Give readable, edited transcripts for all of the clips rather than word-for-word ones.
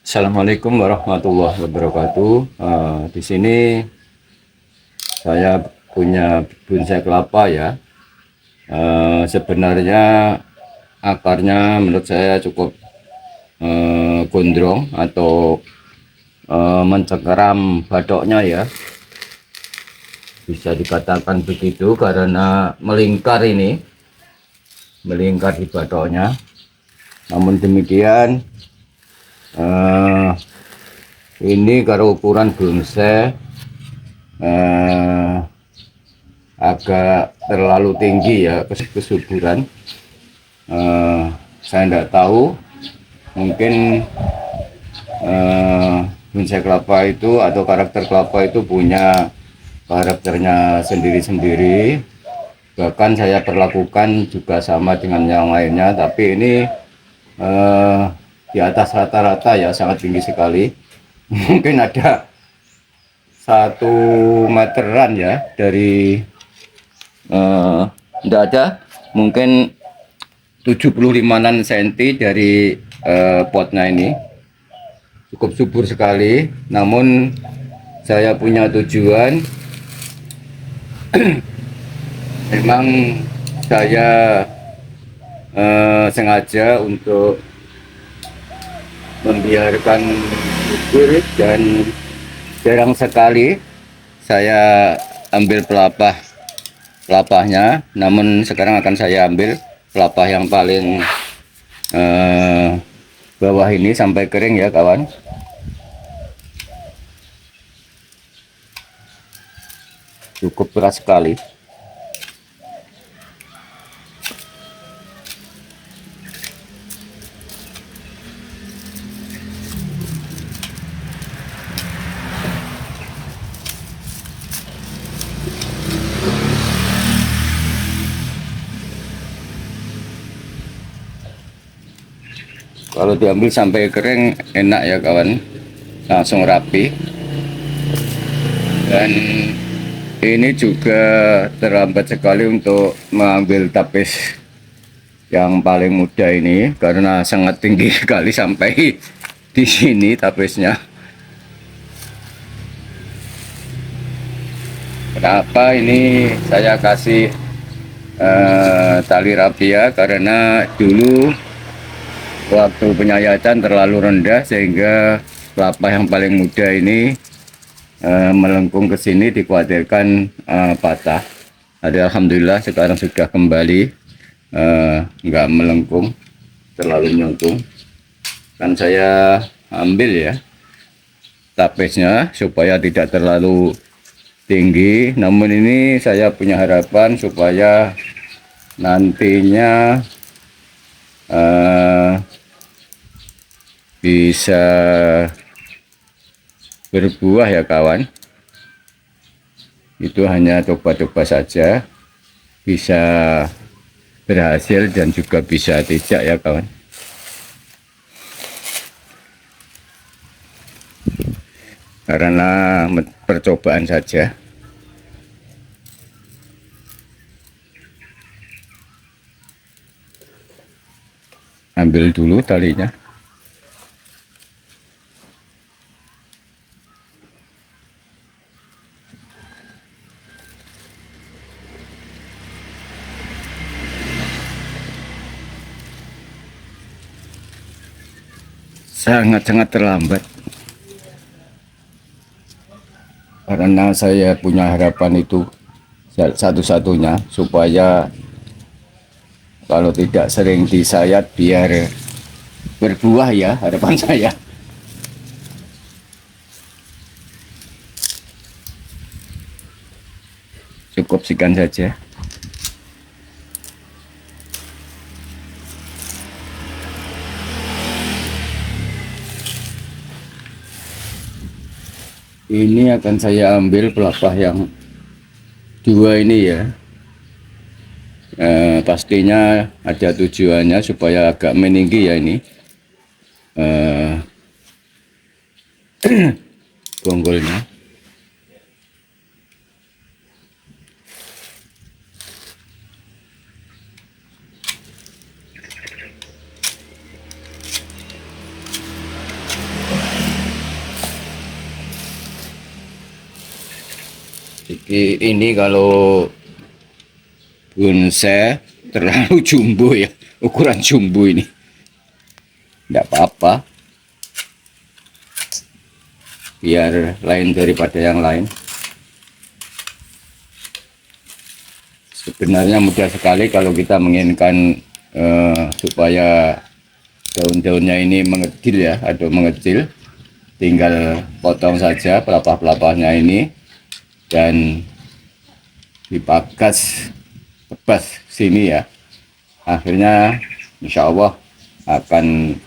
Assalamualaikum warahmatullahi wabarakatuh. Di sini saya punya bonsai kelapa ya. Sebenarnya akarnya menurut saya cukup gondrong atau mencengkeram batoknya ya. Bisa dikatakan begitu karena melingkar di batoknya. Namun demikian, eh, ini kalau ukuran bonsai agak terlalu tinggi ya kesuburan. eh, saya tidak tahu, mungkin bonsai kelapa itu atau karakter kelapa itu punya karakternya sendiri-sendiri. Bahkan saya perlakukan juga sama dengan yang lainnya, tapi ini eh, di atas rata-rata ya, sangat tinggi sekali. Mungkin ada 1 meteran ya dari tidak ada, mungkin 75 cm dari potnya ini. Cukup subur sekali. Namun saya punya tujuan, memang saya sengaja untuk membiarkan subur, dan jarang sekali saya ambil pelapahnya. Namun sekarang akan saya ambil pelapah yang paling bawah ini sampai kering ya kawan. Cukup keras sekali. Kalau diambil sampai kering enak ya kawan, langsung rapi. Dan ini juga terlambat sekali untuk mengambil tapis yang paling muda ini karena sangat tinggi sekali sampai di sini tapisnya. Kenapa ini saya kasih tali rapia? Karena dulu waktu penyayatan terlalu rendah sehingga kelapa yang paling muda ini melengkung ke sini, dikhawatirkan patah. Ada, alhamdulillah sekarang sudah kembali, nggak melengkung, terlalu nyungkung. Kan saya ambil ya tapisnya supaya tidak terlalu tinggi. Namun ini saya punya harapan supaya nantinya bisa berbuah ya kawan. Itu hanya coba-coba saja, bisa berhasil dan juga bisa tidak ya kawan. Karena percobaan saja. Ambil dulu talinya. Sangat-sangat terlambat. Karena saya punya harapan itu satu-satunya, supaya kalau tidak sering disayat biar berbuah ya, harapan saya. Cukup sekian saja. Ini akan saya ambil pelapah yang 2 ini ya. Pastinya ada tujuannya supaya agak meninggi ya ini bonggolnya. Ini kalau bonsai terlalu jumbo ya, ukuran jumbo ini. Tidak apa-apa, biar lain daripada yang lain. Sebenarnya mudah sekali kalau kita menginginkan supaya daun-daunnya ini mengecil ya, atau mengecil, tinggal potong saja pelepah-pelepahnya ini dan dipakas tebas sini ya, akhirnya insya Allah akan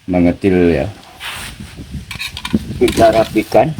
mengecil ya. Kita rapikan.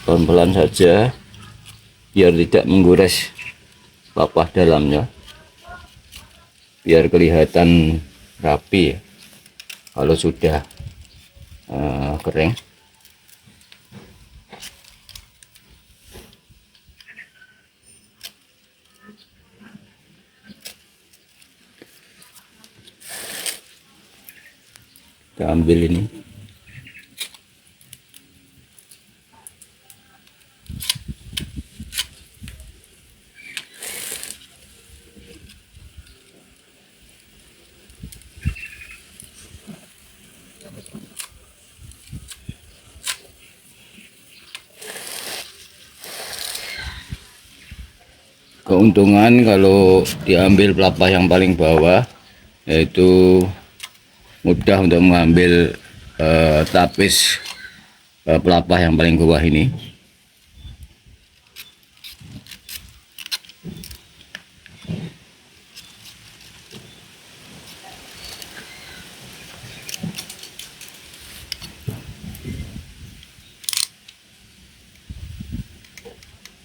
Pelan-pelan saja biar tidak menggores pelepah dalamnya, biar kelihatan rapi ya kalau sudah kering. Kita ambil ini. Keuntungan kalau diambil pelepah yang paling bawah, yaitu mudah untuk mengambil tapis pelepah yang paling bawah ini.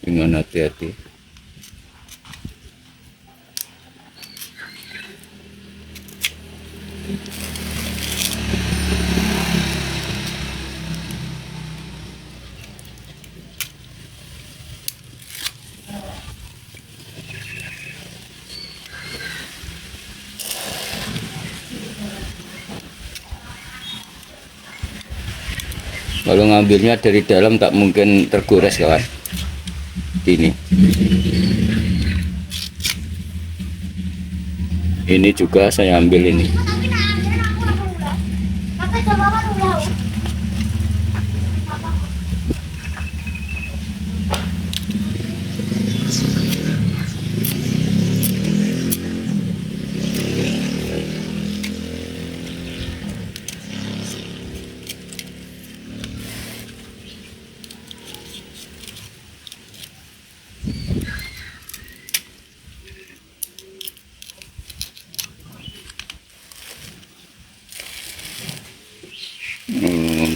Dengan hati-hati. Kalau ngambilnya dari dalam tak mungkin tergores kawan. Ini juga saya ambil ini.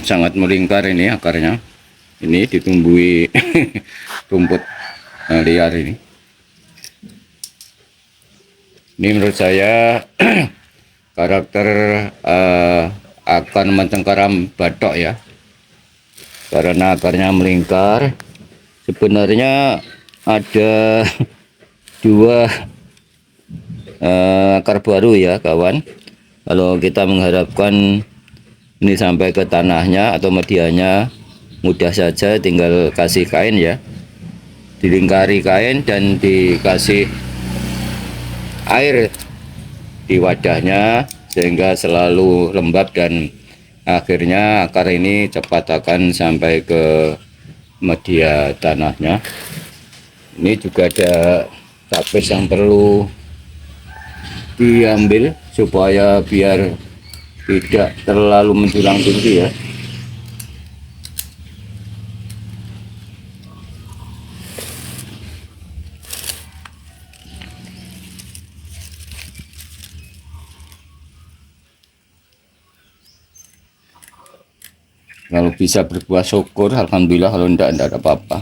Sangat melingkar ini akarnya. Ini ditumbuhi rumput liar ini. Ini menurut saya karakter akar mencengkeram batok ya, karena akarnya melingkar. Sebenarnya ada dua akar baru ya kawan. Kalau kita mengharapkan ini sampai ke tanahnya atau medianya, mudah saja, tinggal kasih kain ya, dilingkari kain dan dikasih air di wadahnya sehingga selalu lembab, dan akhirnya akar ini cepat akan sampai ke media tanahnya. Ini juga ada tapis yang perlu diambil supaya biar tidak terlalu menjulang tinggi ya. Kalau bisa berbuah syukur, alhamdulillah. Kalau tidak ada apa-apa.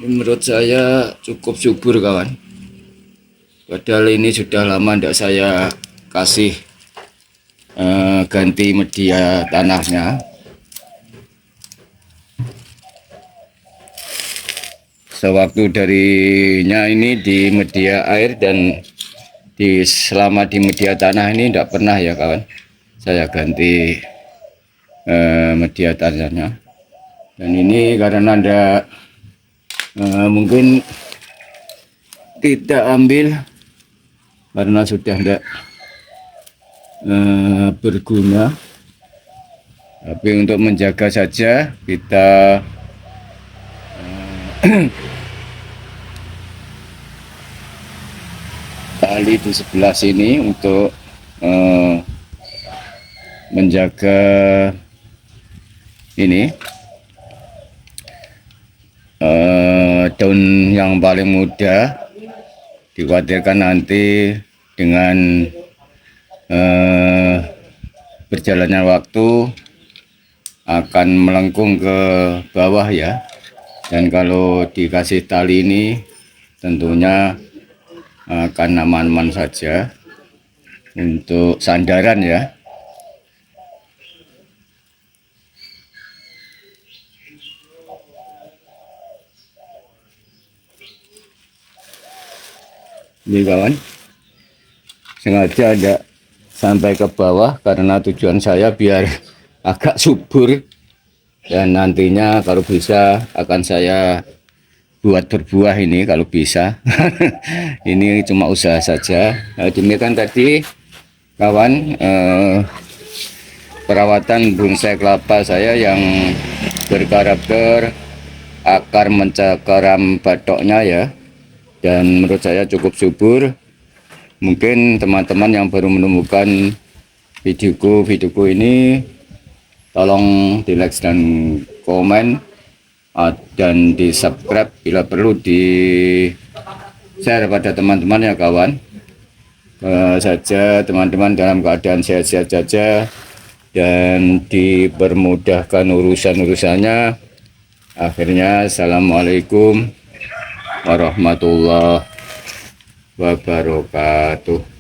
Menurut saya cukup subur kawan. Padahal ini sudah lama tidak saya kasih ganti media tanahnya. Sewaktu darinya ini di media air dan selama di media tanah ini tidak pernah ya kawan saya ganti media tanahnya. Dan ini karena ada mungkin tidak ambil karena sudah tidak berguna, tapi untuk menjaga saja kita tali di sebelah sini untuk menjaga ini daun yang paling muda. Dikhawatirkan nanti dengan berjalannya waktu akan melengkung ke bawah ya. Dan kalau dikasih tali ini tentunya akan aman-aman saja untuk sandaran ya. Ini kawan, sengaja ada sampai ke bawah karena tujuan saya biar agak subur, dan nantinya kalau bisa akan saya buat berbuah ini kalau bisa. Ini cuma usaha saja. Demikian tadi kawan perawatan bonsai kelapa saya yang berkarakter akar mencakaram batoknya ya, dan menurut saya cukup subur. Mungkin teman-teman yang baru menemukan videoku ini tolong di like dan komen dan di subscribe, bila perlu di share pada teman-teman ya kawan. Saja teman-teman dalam keadaan sehat-sehat saja dan dipermudahkan urusan-urusannya. Akhirnya assalamualaikum warahmatullahi wabarakatuh.